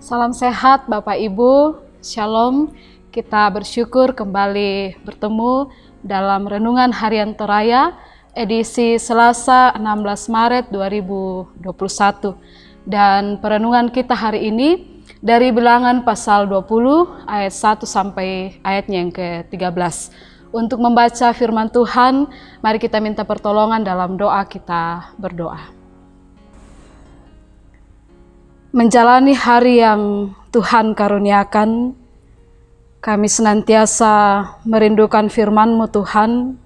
Salam sehat Bapak Ibu, Shalom. Kita bersyukur kembali bertemu dalam Renungan Harian Toraya edisi Selasa 16 Maret 2021. Dan perenungan kita hari ini dari Bilangan pasal 20 ayat 1 sampai ayatnya yang ke-13. Untuk membaca firman Tuhan, mari kita minta pertolongan dalam doa, kita berdoa. Menjalani hari yang Tuhan karuniakan, kami senantiasa merindukan firman-Mu Tuhan,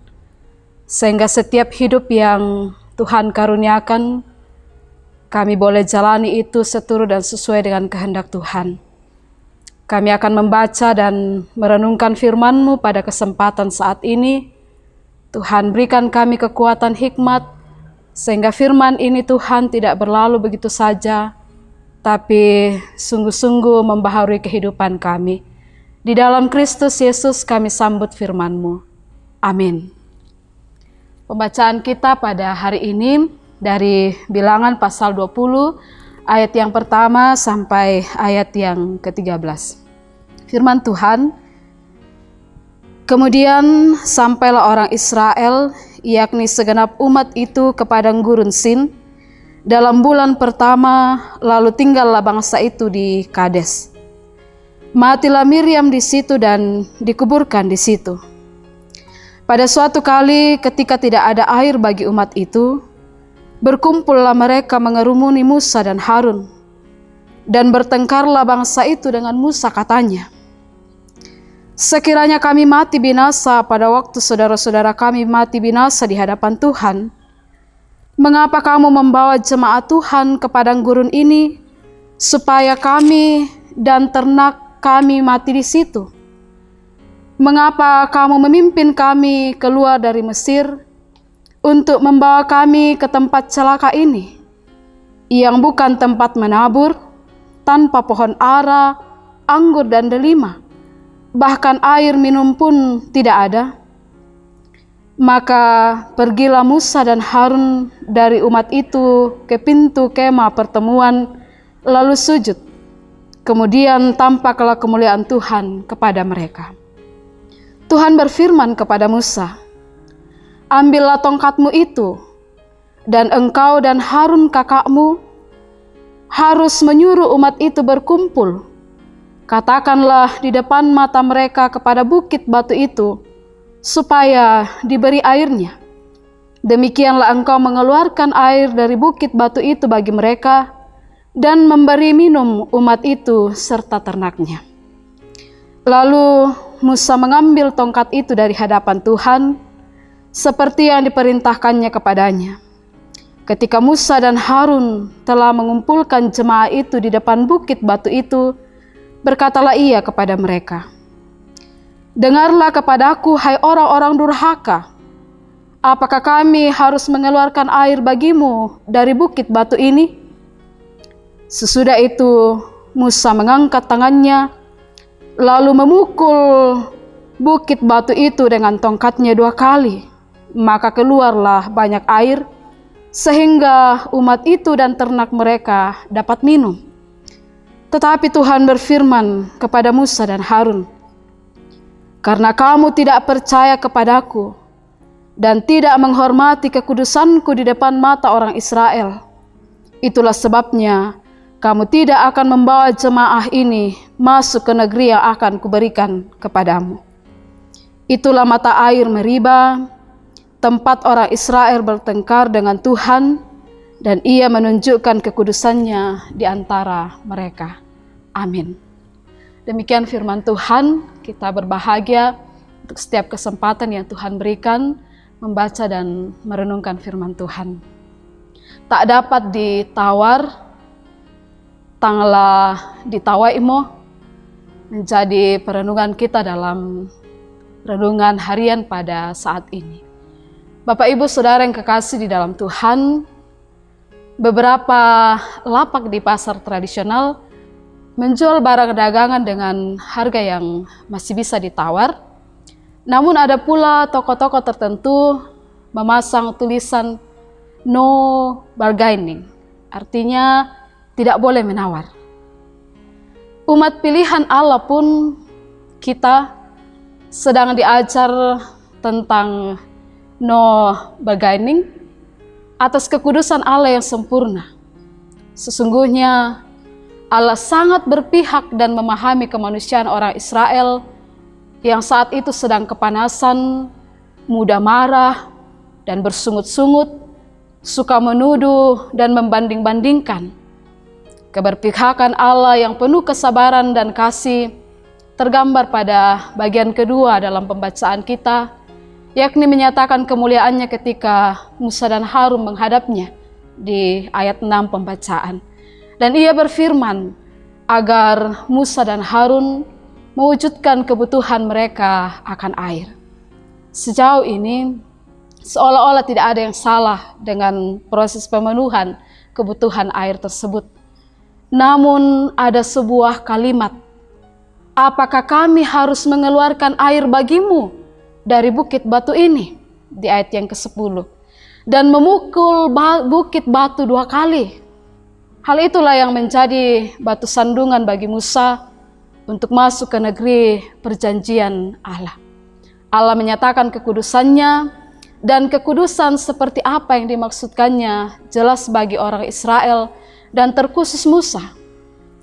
sehingga setiap hidup yang Tuhan karuniakan, kami boleh jalani itu seturut dan sesuai dengan kehendak Tuhan. Kami akan membaca dan merenungkan firman-Mu pada kesempatan saat ini. Tuhan, berikan kami kekuatan hikmat, sehingga firman ini Tuhan tidak berlalu begitu saja, tapi sungguh-sungguh membaharui kehidupan kami. Di dalam Kristus Yesus kami sambut firman-Mu. Amin. Pembacaan kita pada hari ini dari Bilangan pasal 20 ayat yang pertama sampai ayat yang ke-13. Firman Tuhan, kemudian sampailah orang Israel, yakni segenap umat itu ke padang gurun Sin, dalam bulan pertama, lalu tinggallah bangsa itu di Kades. Matilah Miriam di situ dan dikuburkan di situ. Pada suatu kali ketika tidak ada air bagi umat itu, berkumpullah mereka mengerumuni Musa dan Harun, dan bertengkarlah bangsa itu dengan Musa, katanya, sekiranya kami mati binasa pada waktu saudara-saudara kami mati binasa di hadapan Tuhan, mengapa kamu membawa jemaat Tuhan ke padang gurun ini, supaya kami dan ternak kami mati di situ? Mengapa kamu memimpin kami keluar dari Mesir untuk membawa kami ke tempat celaka ini, yang bukan tempat menabur, tanpa pohon ara, anggur dan delima, bahkan air minum pun tidak ada? Maka pergilah Musa dan Harun dari umat itu ke pintu kemah pertemuan, lalu sujud. Kemudian tampaklah kemuliaan Tuhan kepada mereka. Tuhan berfirman kepada Musa, ambillah tongkatmu itu, dan engkau dan Harun kakakmu harus menyuruh umat itu berkumpul. Katakanlah di depan mata mereka kepada bukit batu itu, supaya diberi airnya. Demikianlah engkau mengeluarkan air dari bukit batu itu bagi mereka, dan memberi minum umat itu serta ternaknya. Lalu Musa mengambil tongkat itu dari hadapan Tuhan, seperti yang diperintahkannya kepadanya. Ketika Musa dan Harun telah mengumpulkan jemaah itu di depan bukit batu itu, berkatalah ia kepada mereka, dengarlah kepadaku, hai orang-orang durhaka. Apakah kami harus mengeluarkan air bagimu dari bukit batu ini? Sesudah itu Musa mengangkat tangannya, lalu memukul bukit batu itu dengan tongkatnya 2 kali. Maka keluarlah banyak air, sehingga umat itu dan ternak mereka dapat minum. Tetapi Tuhan berfirman kepada Musa dan Harun, karena kamu tidak percaya kepadaku dan tidak menghormati kekudusanku di depan mata orang Israel, itulah sebabnya kamu tidak akan membawa jemaah ini masuk ke negeri yang akan kuberikan kepadamu. Itulah mata air Meriba, tempat orang Israel bertengkar dengan Tuhan, dan ia menunjukkan kekudusannya di antara mereka. Amin. Demikian firman Tuhan, kita berbahagia untuk setiap kesempatan yang Tuhan berikan membaca dan merenungkan firman Tuhan. Tak dapat ditawar, tanglah ditawaimo, menjadi perenungan kita dalam renungan harian pada saat ini. Bapak Ibu Saudara yang kekasih di dalam Tuhan, beberapa lapak di pasar tradisional menjual barang dagangan dengan harga yang masih bisa ditawar. Namun ada pula toko-toko tertentu memasang tulisan no bargaining, artinya tidak boleh menawar. umat pilihan Allah pun kita sedang diajar tentang no bargaining atas kekudusan Allah yang sempurna. Sesungguhnya Allah sangat berpihak dan memahami kemanusiaan orang Israel yang saat itu sedang kepanasan, mudah marah, dan bersungut-sungut, suka menuduh dan membanding-bandingkan. Keberpihakan Allah yang penuh kesabaran dan kasih tergambar pada bagian kedua dalam pembacaan kita, yakni menyatakan kemuliaannya ketika Musa dan Harun menghadapnya di ayat 6 pembacaan. Dan ia berfirman agar Musa dan Harun mewujudkan kebutuhan mereka akan air. Sejauh ini seolah-olah tidak ada yang salah dengan proses pemenuhan kebutuhan air tersebut. Namun ada sebuah kalimat, apakah kami harus mengeluarkan air bagimu dari bukit batu ini? Di ayat yang ke-10. Dan memukul bukit batu 2 kali. Hal itulah yang menjadi batu sandungan bagi Musa untuk masuk ke negeri perjanjian Allah. Allah menyatakan kekudusannya, dan kekudusan seperti apa yang dimaksudkannya jelas bagi orang Israel dan terkhusus Musa.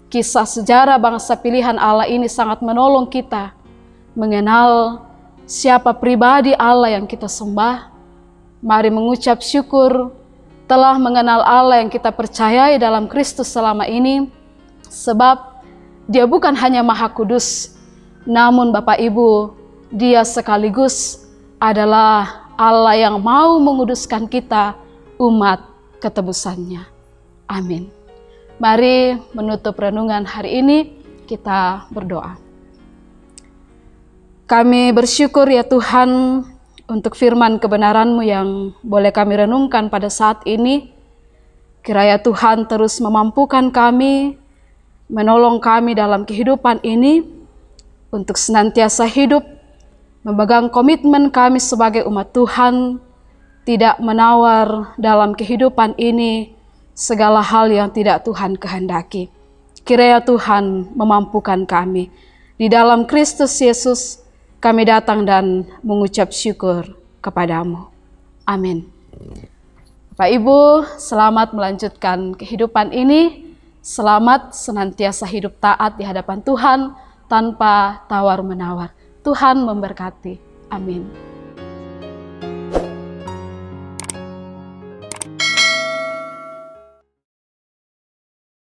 Kisah sejarah bangsa pilihan Allah ini sangat menolong kita mengenal siapa pribadi Allah yang kita sembah. Mari mengucap syukur telah mengenal Allah yang kita percayai dalam Kristus selama ini, sebab Dia bukan hanya Maha Kudus, namun Bapak Ibu, Dia sekaligus adalah Allah yang mau menguduskan kita, umat ketebusannya. Amin. Mari menutup renungan hari ini, kita berdoa. Kami bersyukur ya Tuhan untuk firman kebenaran-Mu yang boleh kami renungkan pada saat ini. Kiranya Tuhan terus memampukan kami, menolong kami dalam kehidupan ini untuk senantiasa hidup, memegang komitmen kami sebagai umat Tuhan, tidak menawar dalam kehidupan ini segala hal yang tidak Tuhan kehendaki. Kiranya Tuhan memampukan kami. Di dalam Kristus Yesus kami datang dan mengucap syukur kepadamu. Amin. Bapak Ibu, selamat melanjutkan kehidupan ini. Selamat senantiasa hidup taat di hadapan Tuhan tanpa tawar-menawar. Tuhan memberkati. Amin.